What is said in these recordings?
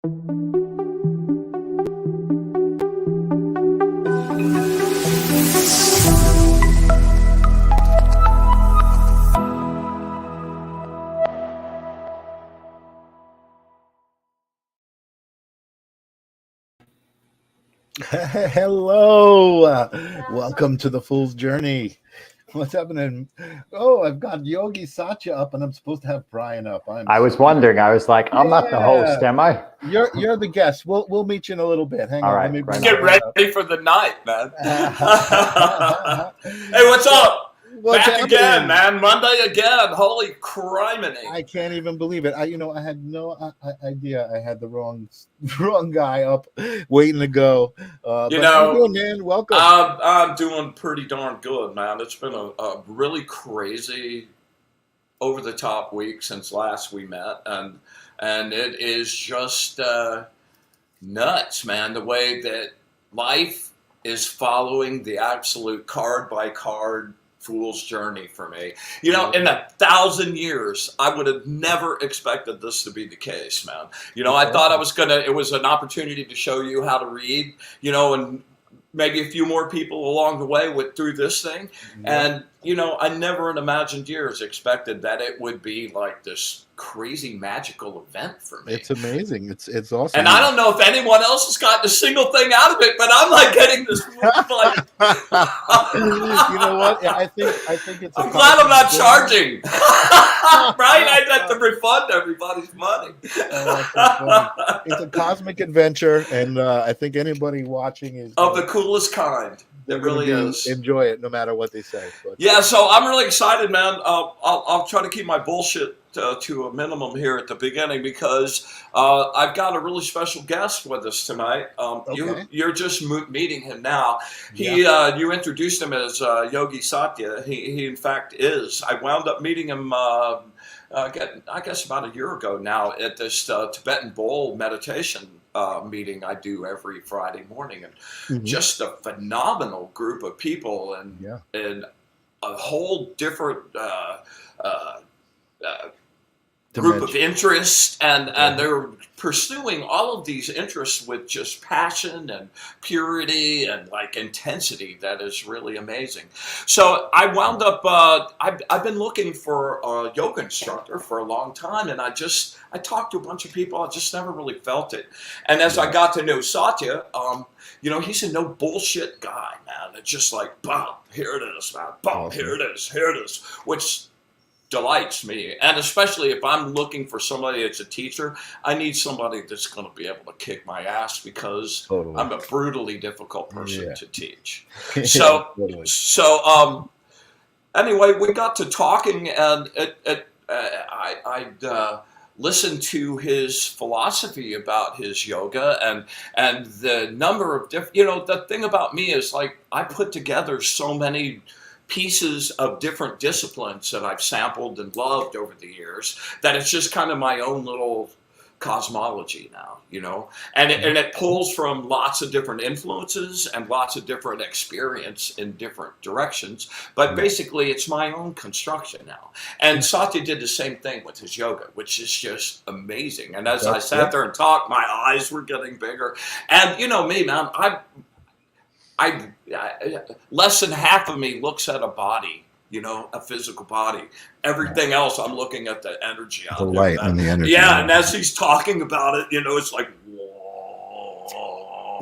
Hello, welcome to the Fool's Journey. What's happening? Oh, I've got Yogi Satya up, and I'm supposed to have Brian up. I was wondering. I was like, I'm not the host, am I? You're the guest. We'll meet you in a little bit. Hang All on, right, let me bring Get Brian up. ready for the night, man. Hey, what's up? What's Back happening? again, man. Monday again. Holy criminy. I can't even believe it. I had no idea I had the wrong guy up, waiting to go. But how you doing, man? Welcome. I'm doing pretty darn good, man. It's been a really crazy, over-the-top week since last we met, and it is just nuts, man. The way that life is following the absolute card-by-card fool's journey for me. In 1,000 years, I would have never expected this to be the case, man. I thought it was an opportunity to show you how to read, and maybe a few more people along the way through this thing. Yeah. And, I never in imagined years expected that it would be like this crazy magical event for me. It's amazing. It's awesome. And I don't know if anyone else has gotten a single thing out of it, but I'm like getting this like You know what? I think it's I'm glad I'm not charging. Right? I'd have to refund everybody's money. It's a cosmic adventure, and I think anybody watching is of the coolest kind. It really is. Enjoy it, no matter what they say. But. Yeah, so I'm really excited, man. I'll try to keep my bullshit to a minimum here at the beginning because I've got a really special guest with us tonight. Okay. You're just meeting him now. You introduced him as Yogi Satya. He in fact is. I wound up meeting him. I guess about a year ago now at this Tibetan bowl meditation meeting I do every Friday morning, and just a phenomenal group of people and a whole different group of interests, and they're pursuing all of these interests with just passion and purity and like intensity that is really amazing. So I wound up I've been looking for a yoga instructor for a long time, and I talked to a bunch of people. I just never really felt it. And as I got to know Satya, he's a no bullshit guy, man. It's just like, boom, here it is, man. Boom, awesome. Here it is, which delights me. And especially if I'm looking for somebody that's a teacher, I need somebody that's going to be able to kick my ass because I'm a brutally difficult person to teach. So, anyway, we got to talking, and I listened to his philosophy about his yoga and the number of different, the thing about me is like I put together so many pieces of different disciplines that I've sampled and loved over the years that it's just kind of my own little cosmology now, and it pulls from lots of different influences and lots of different experience in different directions, but basically it's my own construction now. And Satya did the same thing with his yoga, which is just amazing. And as I sat there and talked, my eyes were getting bigger. And me, man, I less than half of me looks at a body, a physical body. Everything else, I'm looking at the energy out the there. light and the energy. Yeah, and as he's talking about it, it's like, whoa.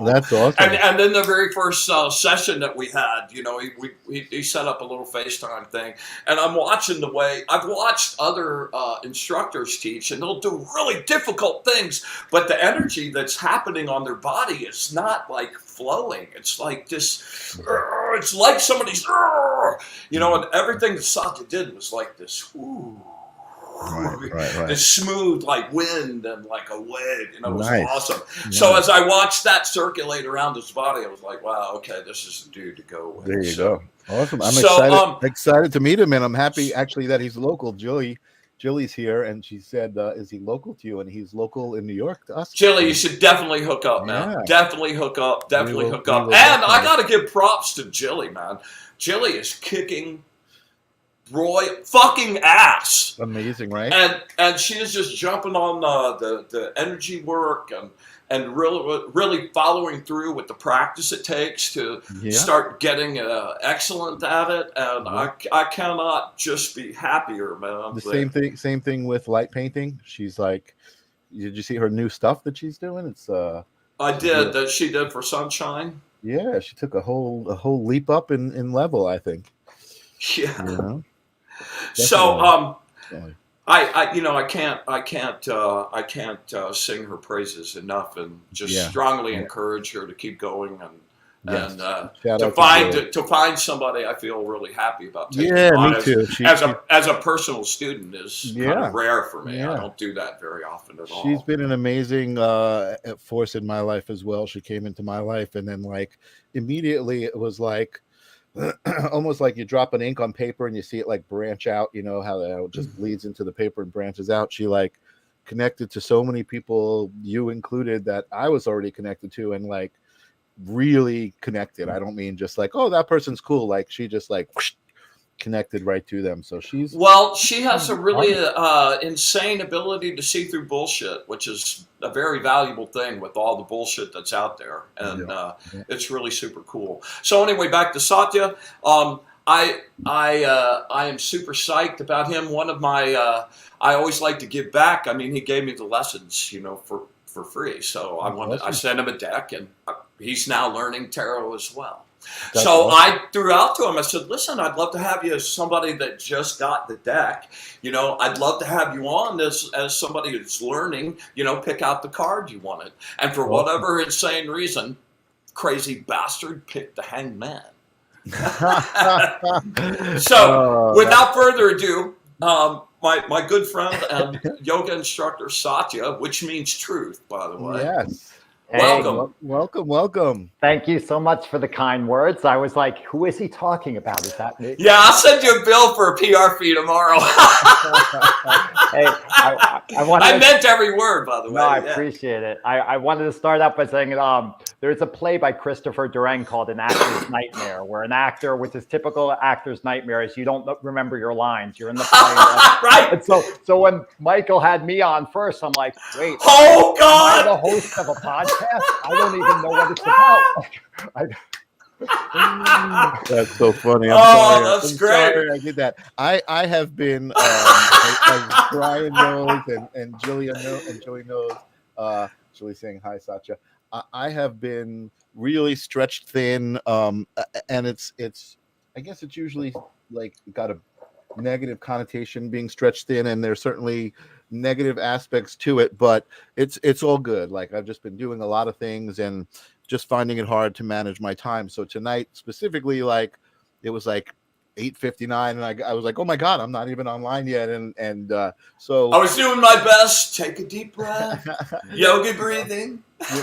That's awesome. And then the very first session that we had, he set up a little FaceTime thing, and I'm watching the way I've watched other instructors teach, and they'll do really difficult things, but the energy that's happening on their body is not like flowing. It's like this, it's like somebody's, and everything that Satya did was like this, Right. This smooth like wind and like a wave, it was awesome. Nice. So as I watched that circulate around his body, I was like, wow, okay, this is the dude to go with. There you go. Awesome. I'm excited to meet him, and I'm happy actually that he's local. Jilly's here, and she said, is he local to you? And he's local in New York to us. Jilly, you should definitely hook up, man. Yeah. Definitely hook up. And I got to give props to Jilly, man. Jilly is kicking fucking ass. Amazing, right? And she is just jumping on the energy work and really following through with the practice it takes to start getting excellent at it. And I cannot just be happier, man. The same thing with light painting. She's like, did you see her new stuff that she's doing? It's I did that she did for Sunshine. Yeah, she took a whole leap up in level, I think. Yeah. You know? So I can't sing her praises enough, and just strongly encourage her to keep going and to find somebody I feel really happy about taking on me too. As a personal student is kind of rare for me. I don't do that very often at all. She's been an amazing force in my life as well. She came into my life, and then like immediately it was like almost like you drop an ink on paper and you see it like branch out, you know, how it just bleeds into the paper and branches out. She like connected to so many people, you included, that I was already connected to, and like really connected. I don't mean just like, oh, that person's cool. Like she just like whoosh, connected right to them. So she has a really insane ability to see through bullshit, which is a very valuable thing with all the bullshit that's out there, and it's really super cool. So anyway, back to Satya. I am super psyched about him. One of my I always like to give back. I mean, he gave me the lessons, you know, for free. So I sent him a deck, and he's now learning tarot as well. So I threw out to him, I said, listen, I'd love to have you as somebody that just got the deck. You know, I'd love to have you on as somebody who's learning, you know, pick out the card you wanted. And for whatever insane reason, crazy bastard picked the Hanged Man. So without further ado, my good friend and yoga instructor, Satya, which means truth, by the way. Yes. Hey, welcome. Thank you so much for the kind words. I was like, who is he talking about? Is that me? Yeah, I'll send you a bill for a PR fee tomorrow. Hey, I meant every word, by the way. No, I appreciate it. I wanted to start out by saying there's a play by Christopher Durang called An Actor's Nightmare, where an actor, with his typical actor's nightmare, is you don't remember your lines. You're in the play. Right. And so when Michael had me on first, I'm like, wait. Oh, God. Am I the host of a podcast? I don't even know what it's about. That's so funny. That's great. Sorry I did that. I have been, as Brian knows, and Julia knows, and Joey knows, Julie saying hi, Satya. I have been really stretched thin, and it's I guess it's usually like got a negative connotation being stretched thin, and there's certainly negative aspects to it, but it's all good. Like I've just been doing a lot of things and just finding it hard to manage my time. So tonight specifically, like it was like 8:59, and I was like, oh my God, I'm not even online yet, and so I was doing my best. Take a deep breath. Yoga breathing. We're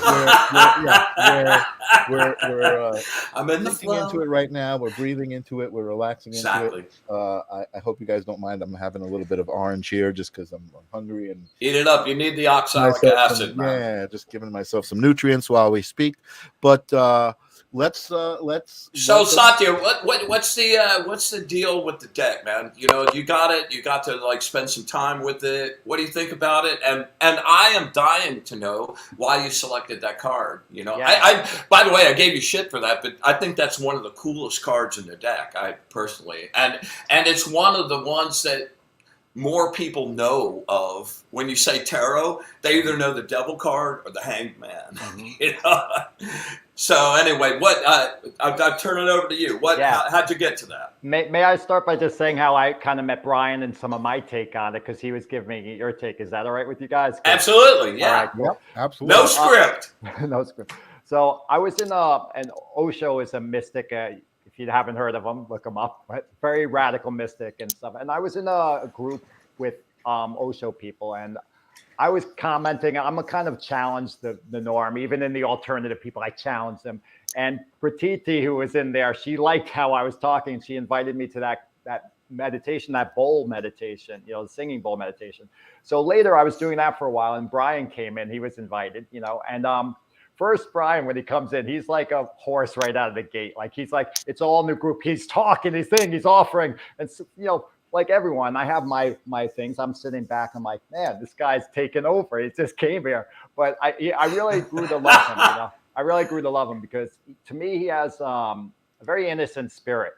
I'm in the flow. into it right now. We're breathing into it. We're relaxing into it. I hope you guys don't mind. I'm having a little bit of orange here just because I'm hungry and eat it up. You need the oxalic acid. Yeah, just giving myself some nutrients while we speak. But let's. So Satya, what's the deal with the deck, man? You know, you got it. You got to like spend some time with it. What do you think about it? And I am dying to know why you selected that card. You know, I by the way, I gave you shit for that, but I think that's one of the coolest cards in the deck. I personally, and it's one of the ones that more people know of. When you say tarot, they either know the Devil card or the Hanged Man. Mm-hmm. You know? So anyway, I'll turn it over to you. How'd you get to that? May I start by just saying how I kind of met Brian and some of my take on it, because he was giving me your take. Is that all right with you guys? Absolutely, yeah. Right, cool. Yep, absolutely. No script. No script. So I was in an Osho is a mystic. If you haven't heard of him, look him up. Right? Very radical mystic and stuff. And I was in a group with Osho people, and I was commenting. I'm a kind of challenge the norm, even in the alternative people. I challenge them. And Pratiti, who was in there, she liked how I was talking. She invited me to that meditation, that bowl meditation, you know, the singing bowl meditation. So later I was doing that for a while, and Brian came in. He was invited, you know, and first Brian, when he comes in, he's like a horse right out of the gate. Like he's like, it's all new group. He's talking, he's offering. And so, like everyone, I have my things. I'm sitting back. I'm like, man, this guy's taking over. He just came here. But I really grew to love him. I really grew to love him because to me, he has a very innocent spirit.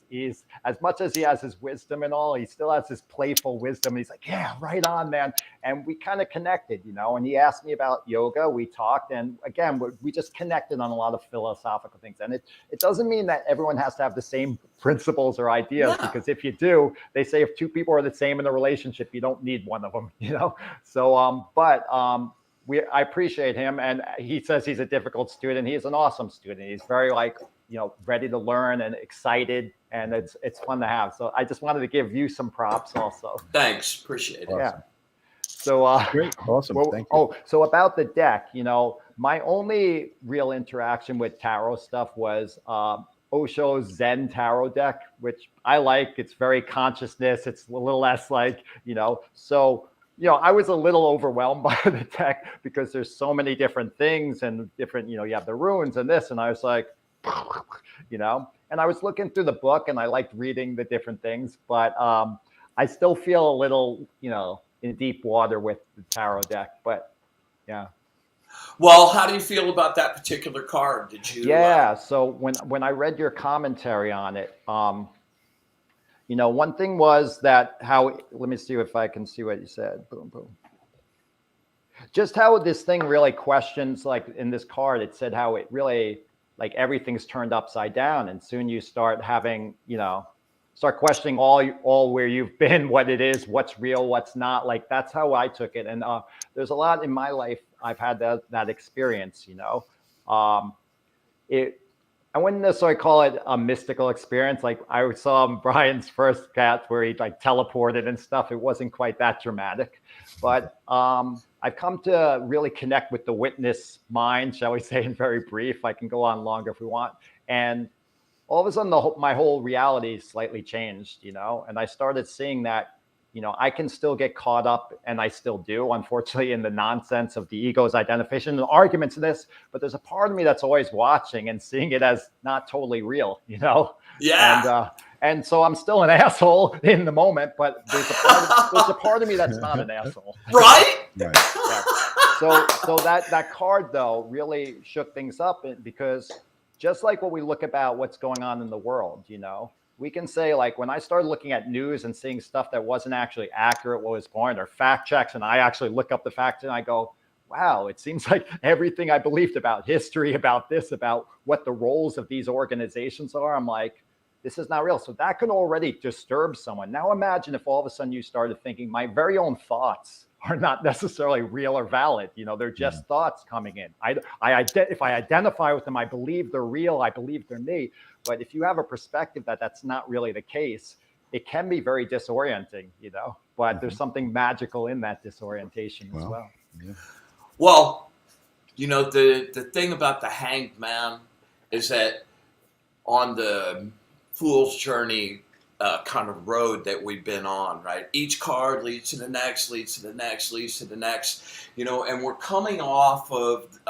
He's as much as he has his wisdom and all, he still has his playful wisdom. He's like, yeah, right on, man. And we kind of connected, and he asked me about yoga. We talked, and again, we just connected on a lot of philosophical things. And it doesn't mean that everyone has to have the same principles or ideas, because if you do, they say if two people are the same in a relationship, you don't need one of them, So, I appreciate him, and he says he's a difficult student. He's an awesome student. He's very ready to learn and excited, and it's fun to have. So I just wanted to give you some props also. Thanks, appreciate it. Awesome. Yeah. So great, awesome. Thank you. Oh, so about the deck, my only real interaction with tarot stuff was Osho's Zen tarot deck, which I like. It's very consciousness. It's a little less so. I was a little overwhelmed by the deck because there's so many different things and different, you have the runes and this, and I was like, and I was looking through the book and I liked reading the different things, but I still feel a little, in deep water with the tarot deck, but yeah. Well, how do you feel about that particular card? Did you? Yeah. So when I read your commentary on it, one thing was that let me see if I can see what you said. Boom, boom. Just how this thing really questions, like in this card, it said how it really, like everything's turned upside down. And soon you start having, start questioning all where you've been, what it is, what's real, what's not. Like, that's how I took it. And there's a lot in my life I've had that experience, I wouldn't necessarily call it a mystical experience. Like I saw Brian's first cat where he teleported and stuff. It wasn't quite that dramatic, but I've come to really connect with the witness mind, shall we say, in very brief. I can go on longer if we want. And all of a sudden, my whole reality slightly changed, and I started seeing that, I can still get caught up, and I still do, unfortunately, in the nonsense of the ego's identification and the arguments of this. But there's a part of me that's always watching and seeing it as not totally real, Yeah. And so I'm still an asshole in the moment, but there's a part of me that's not an asshole. Right? Right. Yeah. So that card though really shook things up, because just like what we look about what's going on in the world, we can say, like, when I started looking at news and seeing stuff that wasn't actually accurate, what was going, or fact checks, and I actually look up the facts and I go, wow, it seems like everything I believed about history, about this, about what the roles of these organizations are, I'm like, this is not real. So that can already disturb someone. Now imagine if all of a sudden you started thinking my very own thoughts are not necessarily real or valid. They're just thoughts coming in. If I identify with them, I believe they're real. I believe they're me. But if you have a perspective that that's not really the case, it can be very disorienting, but there's something magical in that disorientation as well. Yeah. Well, the thing about the Hanged Man is that on the Fool's Journey kind of road that we've been on, right? Each card leads to the next, leads to the next, leads to the next, and we're coming off of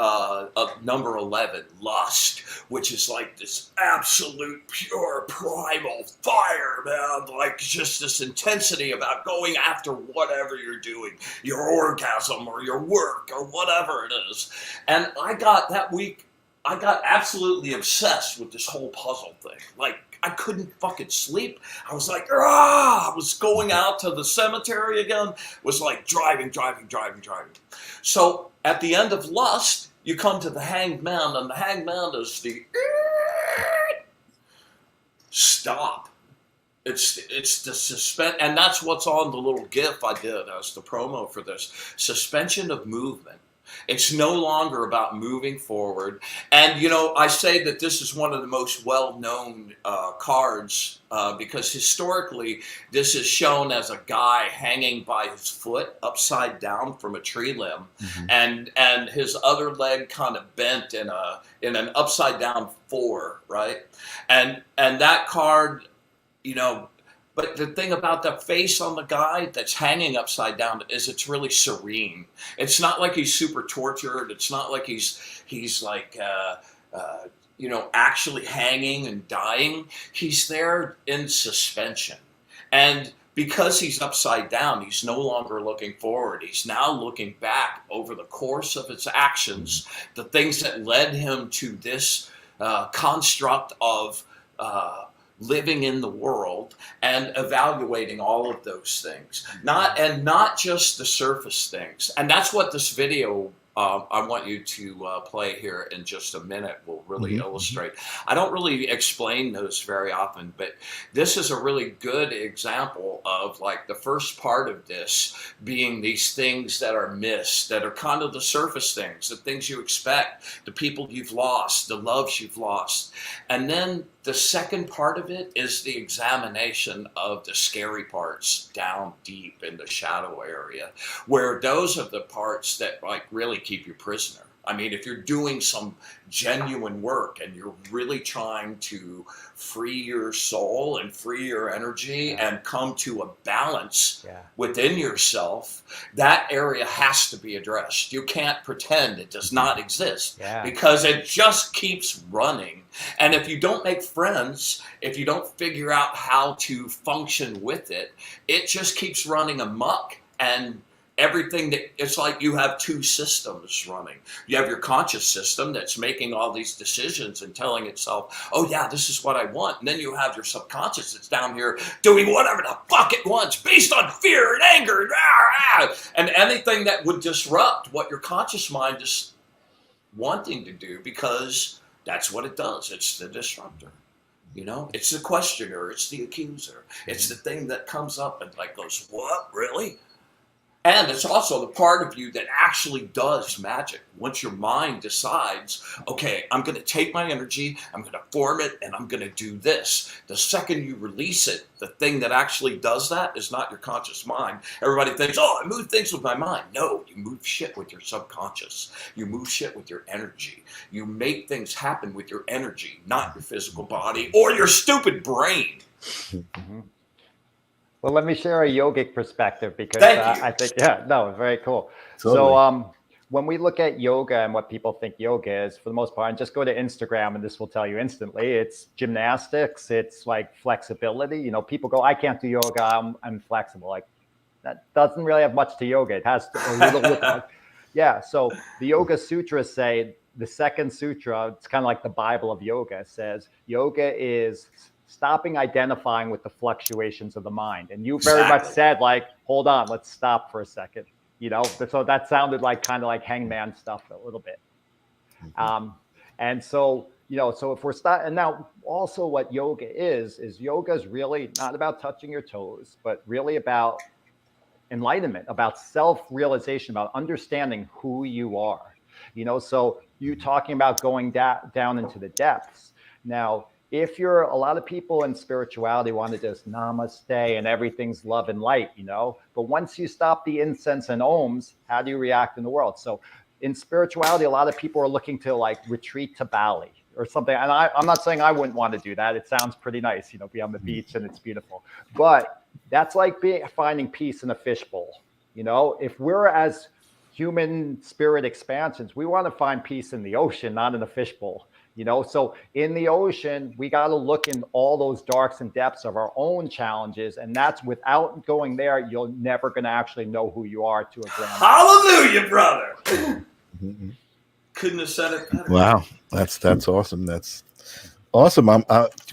number 11, Lust, which is like this absolute pure primal fire, man, like just this intensity about going after whatever you're doing, your orgasm or your work or whatever it is. And that week, I got absolutely obsessed with this whole puzzle thing. Like, I couldn't fucking sleep. I was like, I was going out to the cemetery again. Was like driving. So at the end of Lust, you come to the Hanged Man, and the Hanged Man is the stop. It's the suspend, and that's what's on the little GIF I did as the promo for this suspension of movement. It's no longer about moving forward. And, I say that this is one of the most well-known cards because historically this is shown as a guy hanging by his foot upside down from a tree limb, and his other leg kind of bent in an upside down 4, right? And that card, But the thing about the face on the guy that's hanging upside down is it's really serene. It's not like he's super tortured. It's not like he's like actually hanging and dying. He's there in suspension, and because he's upside down, he's no longer looking forward. He's now looking back over the course of his actions, the things that led him to this construct of living in the world, and evaluating all of those things, not just the surface things. And that's what this video I want you to play here in just a minute will really illustrate. I don't really explain those very often, but this is a really good example of like the first part of this being these things that are missed, that are kind of the surface things, the things you expect, the people you've lost, the loves you've lost. And then the second part of it is the examination of the scary parts down deep in the shadow area, where those are the parts that like really keep you prisoner. I mean, if you're doing some genuine work and you're really trying to free your soul and free your energy and come to a balance within yourself, that area has to be addressed. You can't pretend it does not exist because it just keeps running. And if you don't make friends, if you don't figure out how to function with it, it just keeps running amok. And everything that it's like you have two systems running. You have your conscious system that's making all these decisions and telling itself, oh yeah, this is what I want. And then you have your subconscious that's down here doing whatever the fuck it wants based on fear and anger and anything that would disrupt what your conscious mind is wanting to do, because that's what it does. It's the disruptor. You know, it's the questioner, it's the accuser, it's the thing that comes up and like goes, what, really? And it's also the part of you that actually does magic. Once your mind decides, okay, I'm going to take my energy, I'm going to form it, and I'm going to do this. The second you release it, the thing that actually does that is not your conscious mind. Everybody thinks, oh, I move things with my mind. No, you move shit with your subconscious. You move shit with your energy. You make things happen with your energy, not your physical body or your stupid brain. Well, let me share a yogic perspective, because I think, very cool. Totally. So when we look at yoga and what people think yoga is, for the most part, and just go to Instagram and this will tell you instantly, it's gymnastics, it's like flexibility. You know, people go, I can't do yoga, I'm flexible. Like, that doesn't really have much to yoga. It has a little look like, so the Yoga Sutras say, the second sutra, it's kind of like the Bible of yoga, says yoga is stopping identifying with the fluctuations of the mind. And you very much said, like, hold on, let's stop for a second. You know, so that sounded like kind of like hangman stuff a little bit. And so, you know, so if we're and now also what yoga is yoga is really not about touching your toes, but really about enlightenment, about self-realization, about understanding who you are. You know, so you talking about going down into the depths. Now, if you're a lot of people in spirituality want to just namaste and everything's love and light, you know, but once you stop the incense and ohms, how do you react in the world? So in spirituality, a lot of people are looking to like retreat to Bali or something. And I'm not saying I wouldn't want to do that. It sounds pretty nice, you know, be on the beach and it's beautiful, but that's like finding peace in a fishbowl. You know, if we're as human spirit expansions, we want to find peace in the ocean, not in a fishbowl. You know, so in the ocean, we got to look in all those darks and depths of our own challenges. And that's without going there, you're never going to actually know who you are to a grand. Hallelujah, brother. Couldn't have said it better. Wow. That's awesome. That's awesome.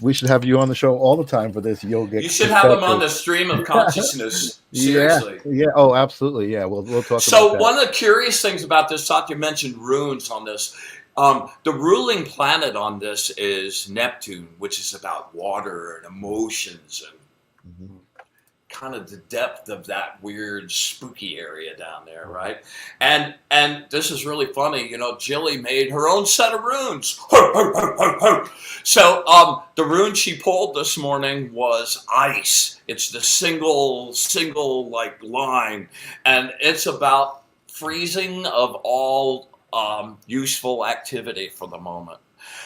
We should have you on the show all the time for this yoga. You should have him on the stream of consciousness. Seriously. Yeah. Oh, absolutely. Yeah. We'll talk so about that. One of the curious things about this, Satya mentioned runes on this. The ruling planet on this is Neptune, which is about water and emotions and kind of the depth of that weird spooky area down there, right? And this is really funny, you know, Jilly made her own set of runes. So the rune she pulled this morning was ice. It's the single like line, and it's about freezing of all useful activity for the moment.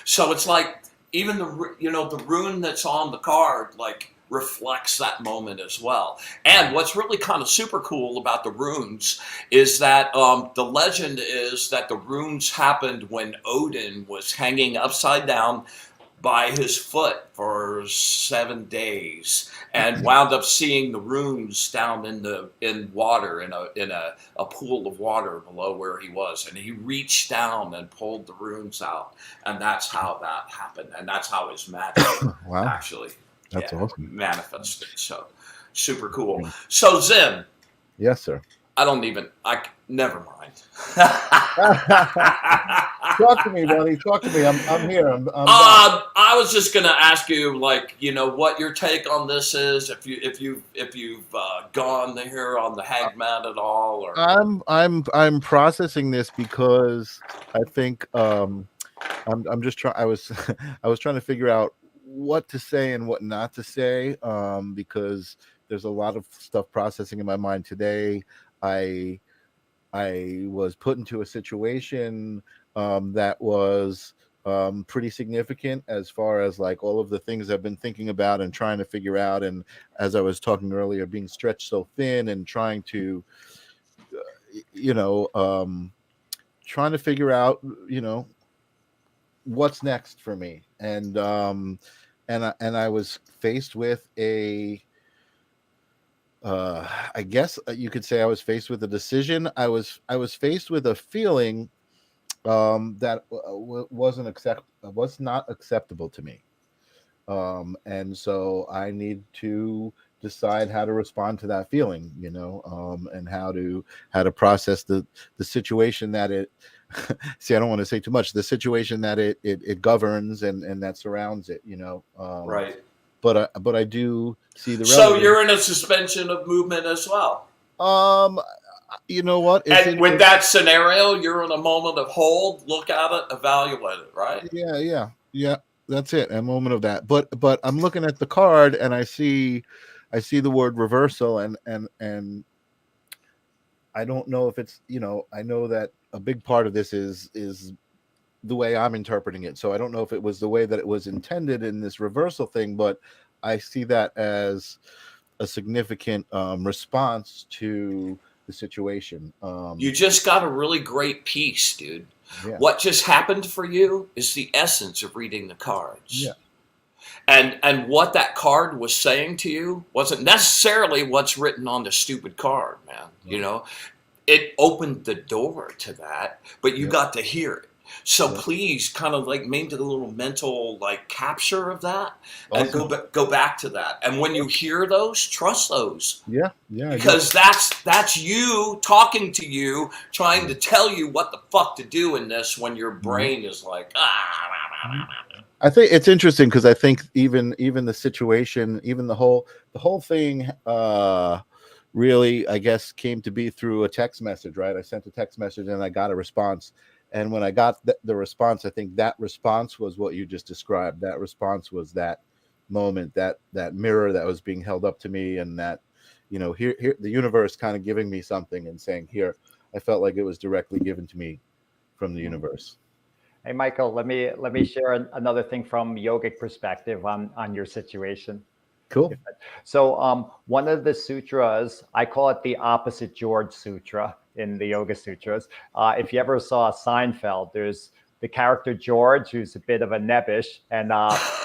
So it's like even the rune that's on the card, like reflects that moment as well. And what's really kind of super cool about the runes is that the legend is that the runes happened when Odin was hanging upside down by his foot for 7 days and wound up seeing the runes down in water in a pool of water below where he was, and he reached down and pulled the runes out, and that's how that happened, and that's how his magic Wow. actually That's awesome. manifested. So super cool. So Zim, Yes, sir. never mind. Talk to me, buddy. Talk to me. I'm here. I'm I was just gonna ask you, like, what your take on this is. If you've gone here on the Hangman at all, or I'm processing this because I think I'm just trying. I was I was trying to figure out what to say and what not to say, because there's a lot of stuff processing in my mind today. I was put into a situation that was pretty significant as far as like all of the things I've been thinking about and trying to figure out. And as I was talking earlier, being stretched so thin and trying to, trying to figure out, what's next for me. And I was faced with I guess you could say I was faced with a decision. I was faced with a feeling that was not acceptable to me, and so I need to decide how to respond to that feeling, and how to process the situation that it. See, I don't want to say too much. The situation that it governs and that surrounds it, right. But I do see the So you're in a suspension of movement as well. You know what? And with that scenario, you're in a moment of hold, look at it, evaluate it, right? Yeah. That's it. A moment of that. But I'm looking at the card and I see the word reversal and I don't know if it's, I know that a big part of this is the way I'm interpreting it. So I don't know if it was the way that it was intended in this reversal thing, but I see that as a significant response to the situation. You just got a really great piece, dude. Yeah. What just happened for you is the essence of reading the cards. Yeah. And what that card was saying to you wasn't necessarily what's written on the stupid card, man. Right. It opened the door to that, but you got to hear it. So please kind of like make a little mental like capture of that and go back to that. And when you hear those, trust those. Yeah. Because that's you talking to you, trying to tell you what the fuck to do in this when your brain is like, I think it's interesting because I think even the situation, even the whole thing really, I guess, came to be through a text message, right? I sent a text message and I got a response. And when I got the response, I think that response was what you just described. That response was that moment, that mirror that was being held up to me, and that, here the universe kind of giving me something and saying, here, I felt like it was directly given to me from the universe. Hey, Michael, let me share another thing from yogic perspective on your situation. Cool. So one of the sutras, I call it the opposite George sutra in the Yoga Sutras. If you ever saw Seinfeld, there's the character George, who's a bit of a nebbish, and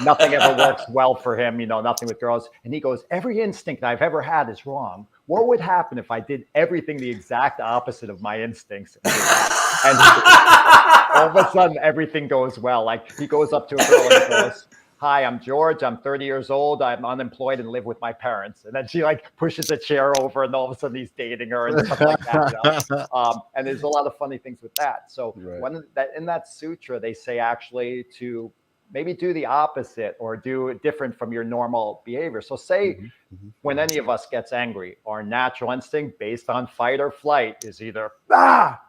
nothing ever works well for him, nothing with girls. And he goes, every instinct I've ever had is wrong. What would happen if I did everything the exact opposite of my instincts? And all of a sudden, everything goes well. Like he goes up to a girl and goes, hi, I'm George. I'm 30 years old. I'm unemployed and live with my parents. And then she like pushes a chair over and all of a sudden he's dating her and stuff like that. And there's a lot of funny things with that. So in that sutra, they say actually to maybe do the opposite or do different from your normal behavior. So say when any of us gets angry, our natural instinct based on fight or flight is either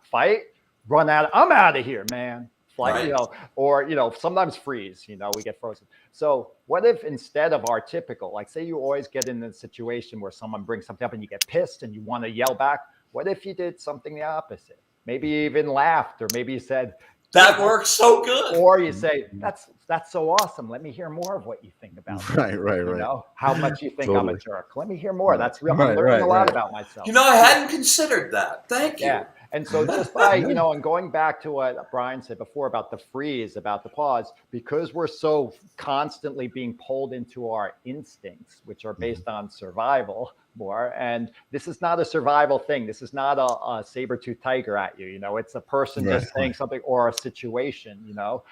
fight, run out. I'm out of here, man. Flight, or sometimes freeze, we get frozen. So what if instead of our typical, like say you always get in a situation where someone brings something up and you get pissed and you want to yell back, what if you did something the opposite? Maybe you even laughed, or maybe you said, That works so good. Or you say, that's so awesome. Let me hear more of what you think about me. Right. You know, how much you think Totally. I'm a jerk. Let me hear more. That's real. Right, I'm learning right, a lot right. about myself. You know, I hadn't considered that. Thank you. Yeah. And so just by, you know, and going back to what Brian said before about the freeze, about the pause, because we're so constantly being pulled into our instincts, which are based on survival more. And this is not a survival thing. This is not a saber-toothed tiger at you. You know, it's a person just saying something or a situation, you know.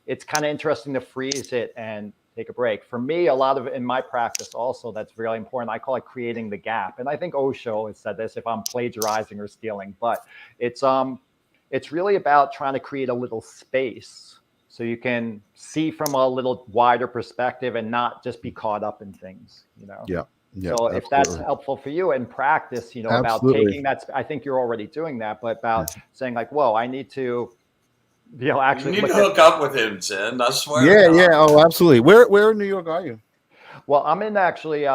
It's kind of interesting to freeze it and take a break. For me, a lot of in my practice also, that's really important. I call it creating the gap. And I think Osho has said this, if I'm plagiarizing or stealing, but it's really about trying to create a little space so you can see from a little wider perspective and not just be caught up in things, you know? Yeah. So if that's helpful for you in practice, you know, about taking that, I think you're already doing that, but about saying like, whoa, I need to, you know, actually you need to hook up with him, Zen. I swear. Yeah. Oh, absolutely. Where in New York are you? Well, I'm in actually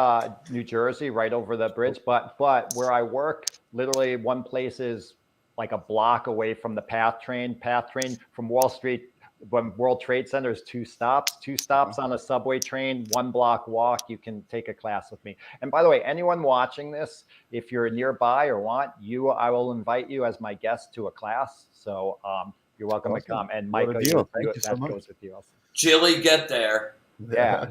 New Jersey, right over the bridge, but where I work, literally one place is like a block away from the PATH train from Wall Street. When World Trade Center is two stops on a subway train, 1 block walk, you can take a class with me. And by the way, anyone watching this, if you're nearby or want I will invite you as my guest to a class. So you're welcome to come. And Michael, that goes with you also. Jilly, get there. Yeah.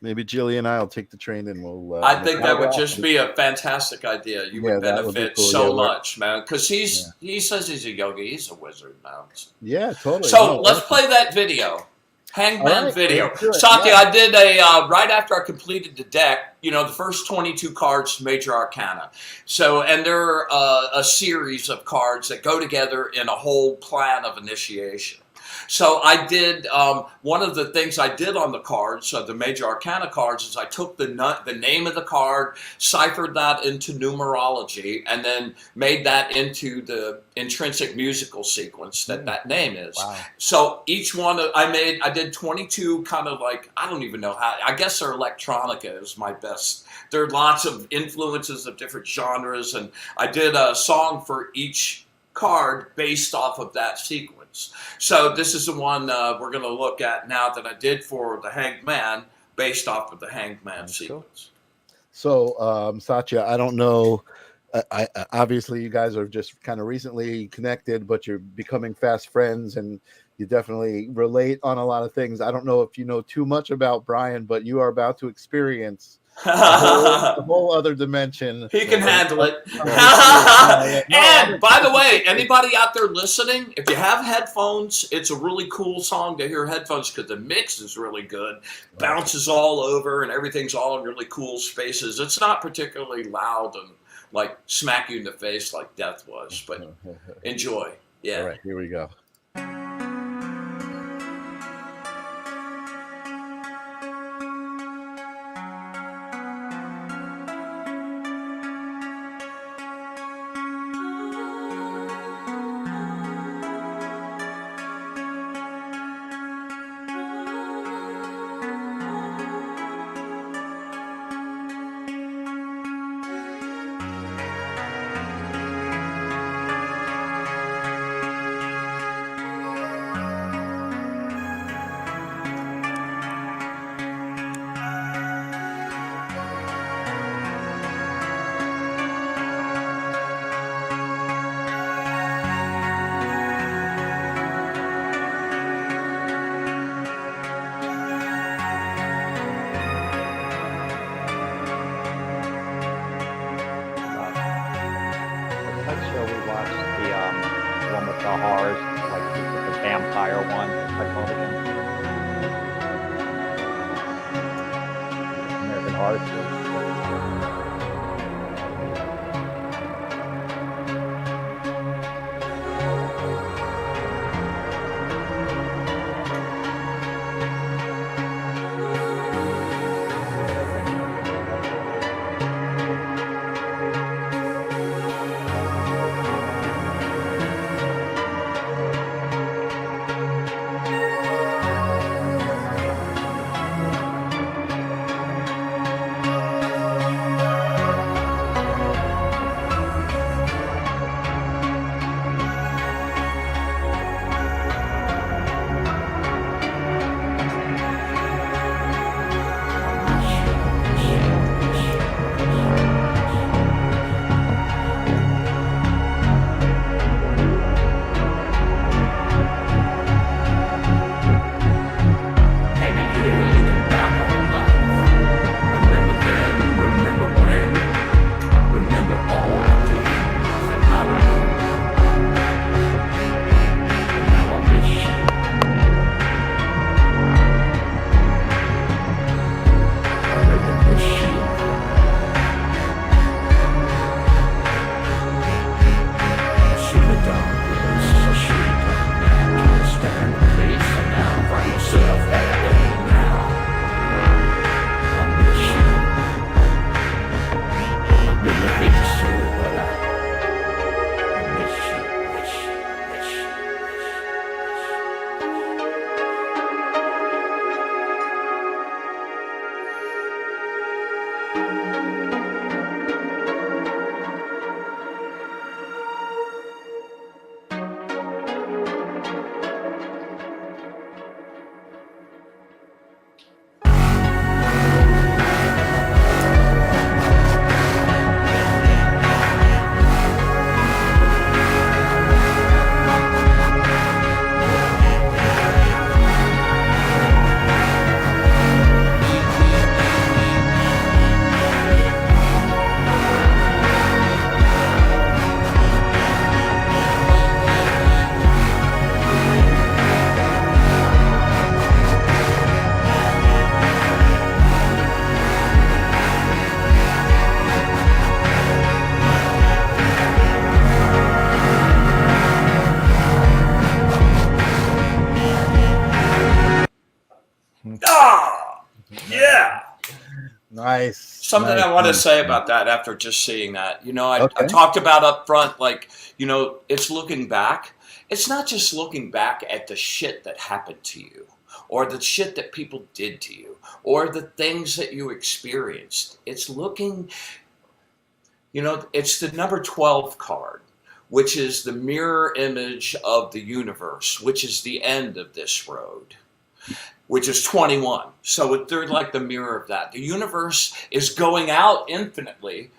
Maybe Jilly and I will take the train and we'll. I think that would just be a fantastic idea. You would benefit so much, man. Because he says he's a yogi. He's a wizard now. Yeah, totally. So let's play that video. Hangman video. Satya, I did right after I completed the deck, you know, the first 22 cards, Major Arcana. So, and there are a series of cards that go together in a whole plan of initiation. So I did, one of the things I did on the cards, the Major Arcana cards, is I took the name of the card, ciphered that into numerology, and then made that into the intrinsic musical sequence that name is. Wow. So each one, I did 22 kind of like, I don't even know how, I guess their electronica is my best. There are lots of influences of different genres, and I did a song for each card based off of that sequence. So this is the one we're going to look at now that I did for the Hanged Man, based off of the Hanged Man sequence. So Satya, I don't know. I obviously you guys are just kind of recently connected, but you're becoming fast friends, and you definitely relate on a lot of things. I don't know if you know too much about Brian, but you are about to experience a whole other dimension. He can handle it. And by the way, anybody out there listening, if you have headphones, it's a really cool song to hear headphones because the mix is really good. Bounces all over and everything's all in really cool spaces. It's not particularly loud and like smack you in the face like Death was, but enjoy. Yeah. All right, here we go. Nice. Something nice, I want to nice, say nice. about that after just seeing that. I Okay. talked about up front, like, it's looking back. It's not just looking back at the shit that happened to you or the shit that people did to you or the things that you experienced. It's looking, it's the number 12 card, which is the mirror image of the universe, which is the end of this road, which is 21. So they're like the mirror of that. The universe is going out infinitely.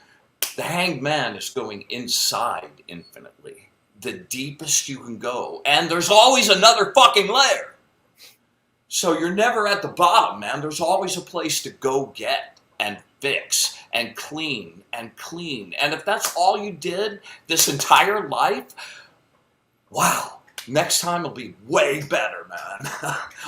The Hanged Man is going inside infinitely, the deepest you can go. And there's always another fucking layer. So you're never at the bottom, man. There's always a place to go get and fix and clean and clean. And if that's all you did this entire life, wow, next time will be way better, man,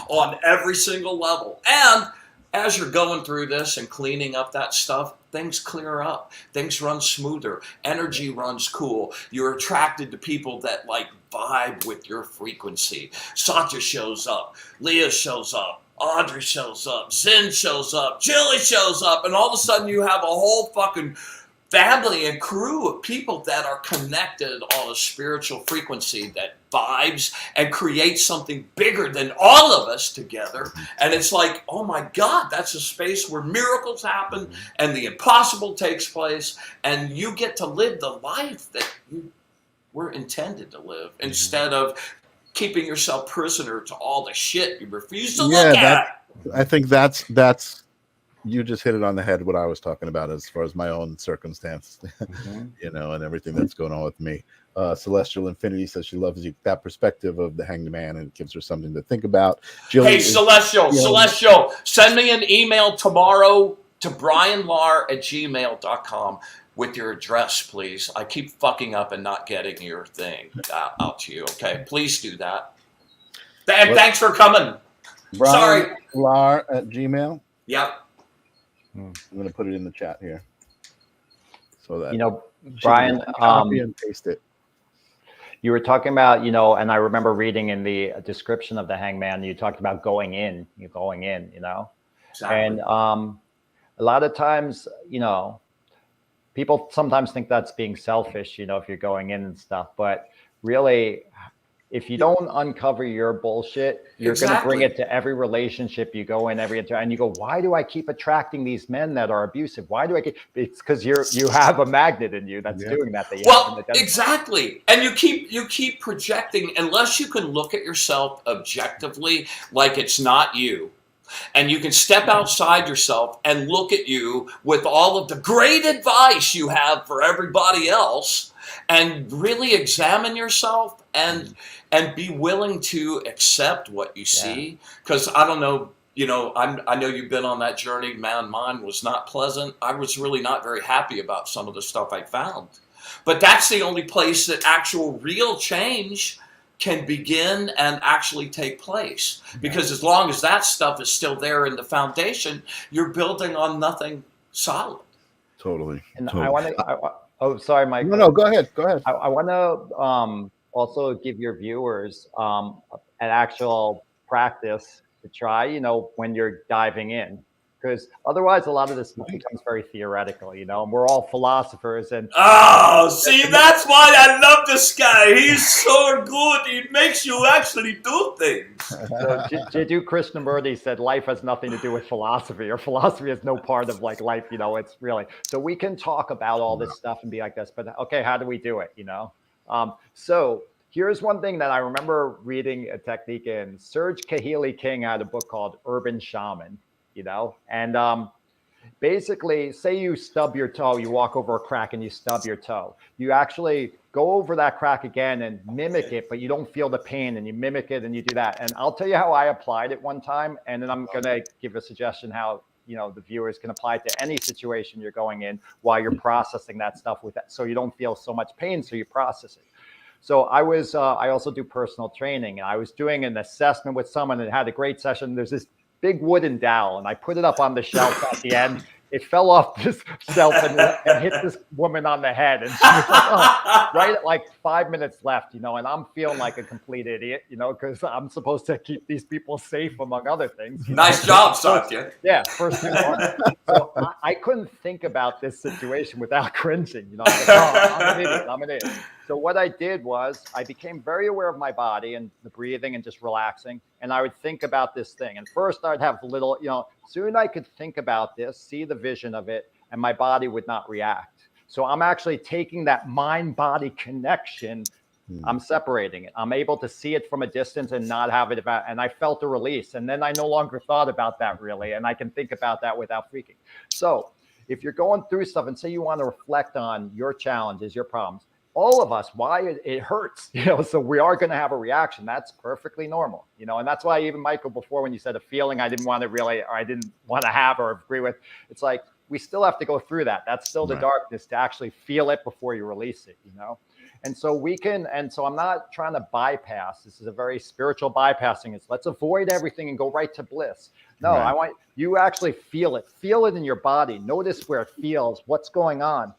on every single level. And as you're going through this and cleaning up that stuff, things clear up. Things run smoother. Energy runs cool. You're attracted to people that like vibe with your frequency. Satya shows up. Leah shows up. Audrey shows up. Zen shows up. Jilly shows up. And all of a sudden you have a whole fucking family and crew of people that are connected on a spiritual frequency that vibes and creates something bigger than all of us together. And it's like, oh my God, that's a space where miracles happen and the impossible takes place, and you get to live the life that you were intended to live instead of keeping yourself prisoner to all the shit you refuse to look at. I think that's you just hit it on the head, what I was talking about as far as my own circumstance, and everything that's going on with me. Celestial Infinity says she loves you, that perspective of the Hanged Man, and it gives her something to think about. Hey, Celestial, send me an email tomorrow to brianlar@gmail.com with your address, please. I keep fucking up and not getting your thing out to you. Okay, please do that. And thanks for coming. Sorry. brianlar@gmail. Yep. I'm going to put it in the chat here so that Brian, copy and paste it. You were talking about, and I remember reading in the description of the Hangman, you talked about going in. Exactly. And a lot of times, people sometimes think that's being selfish, if you're going in and stuff, but really, if you don't uncover your bullshit, you're going to bring it to every relationship you go in, and you go, why do I keep attracting these men that are abusive? Why do I keep? It's because you have a magnet in you that's doing that. Exactly. And you keep projecting, unless you can look at yourself objectively, like it's not you. And you can step outside yourself and look at you with all of the great advice you have for everybody else, and really examine yourself and be willing to accept what you see. Because I don't know, I know you've been on that journey, man. Mine was not pleasant. I was really not very happy about some of the stuff I found. But that's the only place that actual real change can begin and actually take place. Because as long as that stuff is still there in the foundation, you're building on nothing solid. Totally. And I want to... Oh, sorry, Mike. No, go ahead. I want to also give your viewers an actual practice to try, when you're diving in. Because otherwise, a lot of this becomes very theoretical, and we're all philosophers. And see, that's why I love this guy. He's so good. He makes you actually do things. So Jiddu Krishnamurti said life has nothing to do with philosophy, or philosophy is no part of like life. It's really, so we can talk about all this stuff and be like this, but okay, how do we do it? So here's one thing that I remember reading a technique in. Serge Kahili King had a book called Urban Shaman. And basically, say you stub your toe, you walk over a crack and you stub your toe. You actually go over that crack again and mimic it, but you don't feel the pain, and you mimic it and you do that. And I'll tell you how I applied it one time, and then I'm going to give a suggestion how, the viewers can apply it to any situation you're going in while you're processing that stuff with that, so you don't feel so much pain, so you process it. So I also do personal training, and I was doing an assessment with someone and had a great session. There's this big wooden dowel, and I put it up on the shelf at the end, it fell off this shelf and hit this woman on the head. And she was like, oh, right at like 5 minutes left, and I'm feeling like a complete idiot, because I'm supposed to keep these people safe, among other things. Nice job, Satya. Yeah, first thing. So I couldn't think about this situation without cringing. I'm like, oh, I'm an idiot. So what I did was I became very aware of my body and the breathing and just relaxing. And I would think about this thing. And first I'd have little, soon I could think about this, see the vision of it, and my body would not react. So I'm actually taking that mind-body connection. I'm separating it. I'm able to see it from a distance and not have it about, and I felt a release. And then I no longer thought about that really. And I can think about that without freaking. So if you're going through stuff and say you want to reflect on your challenges, your problems, all of us, why it hurts, so we are going to have a reaction. That's perfectly normal, and that's why even Michael, before when you said a feeling I didn't want to really, or I didn't want to have or agree with, it's like, we still have to go through that. That's still the darkness to actually feel it before you release it, And so I'm not trying to bypass. This is a very spiritual bypassing. It's let's avoid everything and go right to bliss. No, I want you actually feel it in your body. Notice where it feels, what's going on.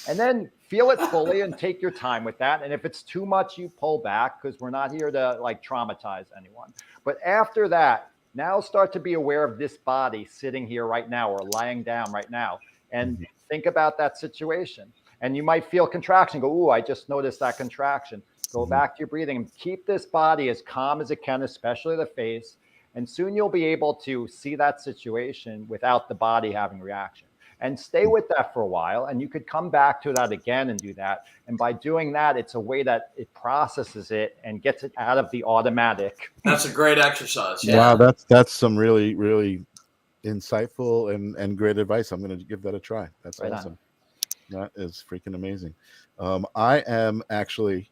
And then feel it fully and take your time with that. And if it's too much, you pull back, because we're not here to like traumatize anyone. But after that, now start to be aware of this body sitting here right now or lying down right now, and think about that situation. And you might feel contraction. Go, ooh, I just noticed that contraction. Go back to your breathing and keep this body as calm as it can, especially the face. And soon you'll be able to see that situation without the body having reaction. And stay with that for a while, and you could come back to that again and do that. And by doing that, it's a way that it processes it and gets it out of the automatic. That's a great exercise. Yeah. Wow, that's some really, really insightful and great advice. I'm going to give that a try. That's right awesome. That is freaking amazing. I am actually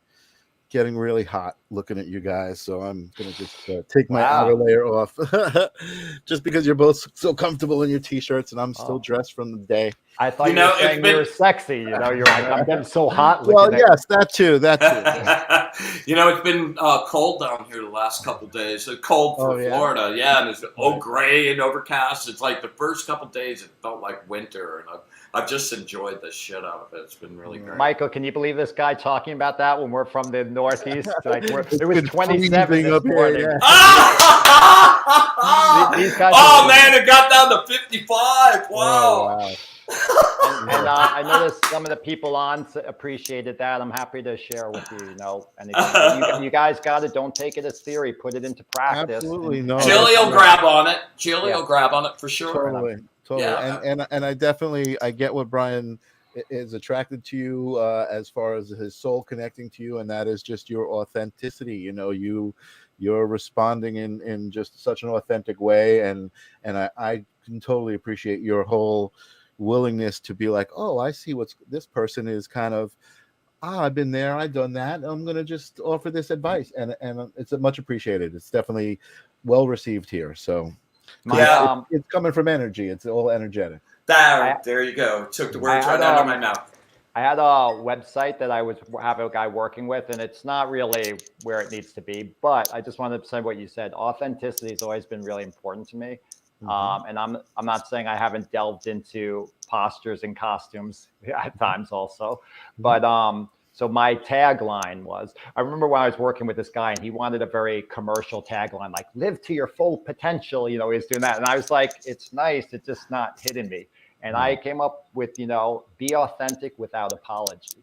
getting really hot looking at you guys, so I'm gonna just take my outer layer off just because you're both so comfortable in your t-shirts and I'm still dressed from the day. I thought you were saying you were sexy, you're like, I'm getting so hot. Well, yes, that too. It's been cold down here the last couple days. It's cold for Florida, and it's gray and overcast. It's like the first couple days it felt like winter, and I've just enjoyed the shit out of it. It's been really great. Michael, can you believe this guy talking about that when we're from the Northeast? Like it was 27 this morning. Here, These guys man, it got down to 55. Wow. Oh, wow. And I noticed some of the people on appreciated that. I'm happy to share with you, anything. You guys got it. Don't take it as theory. Put it into practice. Absolutely no. Jilly will grab on it. Jilly will grab on it for sure. Totally. Yeah. And I get what Brian is attracted to you as far as his soul connecting to you, and that is just your authenticity. You're responding in just such an authentic way, and I can totally appreciate your whole willingness to be like, oh, I see what's this person is kind of, I've been there, I've done that, I'm gonna just offer this advice, and it's much appreciated. It's definitely well received here. So it's coming from energy. It's all energetic. There you go. Took the words right out of my mouth. I had a website that I have a guy working with, and it's not really where it needs to be, but I just wanted to say what you said. Authenticity has always been really important to me. And I'm not saying I haven't delved into postures and costumes at times also, but so my tagline was, I remember when I was working with this guy and he wanted a very commercial tagline, like live to your full potential, he was doing that. And I was like, it's nice, it's just not hitting me. And I came up with, be authentic without apology,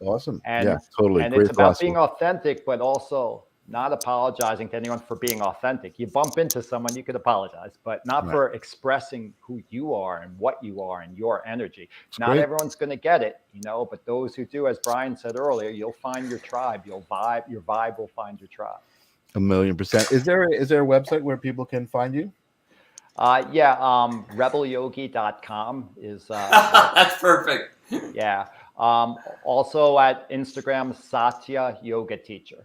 Awesome. And, totally. And Great it's about philosophy. being authentic, but also not apologizing to anyone for being authentic. You bump into someone, you could apologize, but not for expressing who you are and what you are and your energy. Not everyone's going to get it, but those who do, as Brian said earlier, you'll find your tribe. Your vibe will find your tribe. 1,000,000%. Is there a website where people can find you? Rebelyogi.com is that's perfect. Yeah. Also at Instagram, Satya Yoga Teacher.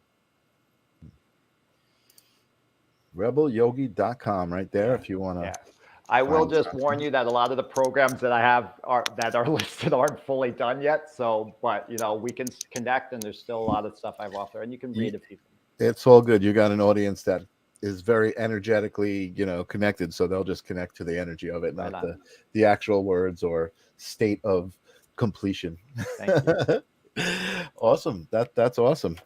Rebelyogi.com right there if you want to. Yeah. I will just warn you that a lot of the programs that I have that are listed aren't fully done yet. So, but we can connect, and there's still a lot of stuff I've offered, and you can read a few things. It's all good. You got an audience that is very energetically, connected. So they'll just connect to the energy of it, Right not on. the actual words or state of completion. Thank you. Awesome. That's awesome.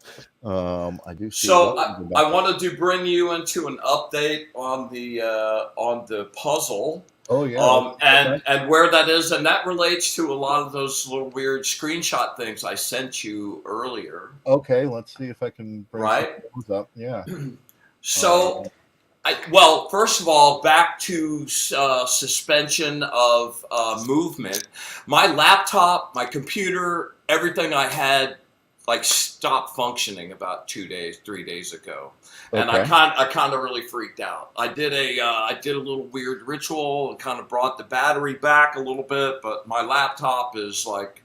I do see. So Well, I wanted to bring you into an update on the puzzle. oh yeah. And where that is, and that relates to a lot of those little weird screenshot things I sent you earlier. Okay, let's see if I can bring Right. some of those up. Yeah. So, well, first of all, back to suspension of movement. My laptop, my computer, everything I had, like, stopped functioning about 3 days ago, and Okay. I kind of really freaked out. I did a little weird ritual and kind of brought the battery back a little bit, but my laptop is like,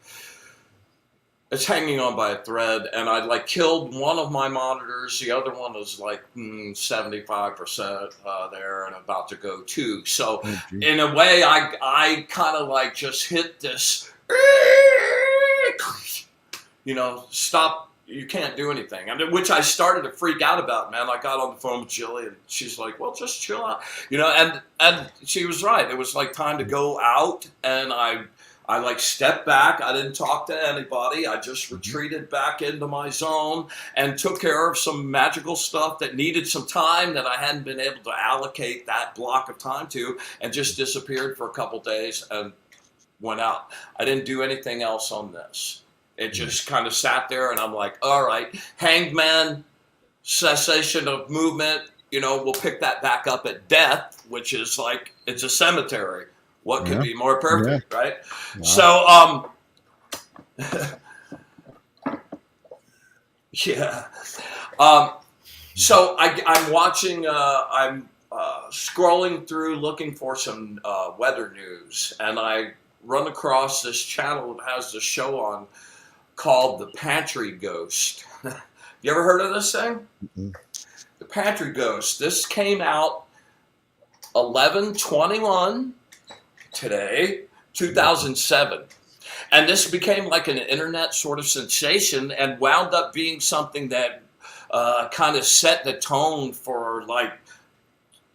it's hanging on by a thread, and I like killed one of my monitors. The other one is like 75% there and about to go too. So Oh, geez. in a way, I kind of like just hit this, stop. You can't do anything. Which I started to freak out about, man. I got on the phone with Jilly, and she's like, well, just chill out. And she was right. It was like time to go out, and I like stepped back. I didn't talk to anybody. I just retreated back into my zone and took care of some magical stuff that needed some time that I hadn't been able to allocate that block of time to, and just disappeared for a couple days and went out. I didn't do anything else on this. It just kind of sat there, and I'm like, all right, hangman, cessation of movement, we'll pick that back up at death, which is like, it's a cemetery. What could be more perfect, right? Wow. So, yeah. So I'm watching, I'm scrolling through looking for some weather news, and I run across this channel that has this show on called The Pantry Ghost. You ever heard of this thing? Mm-mm. The Pantry Ghost. This came out 11/21 today, 2007. And this became like an internet sort of sensation and wound up being something that kind of set the tone for like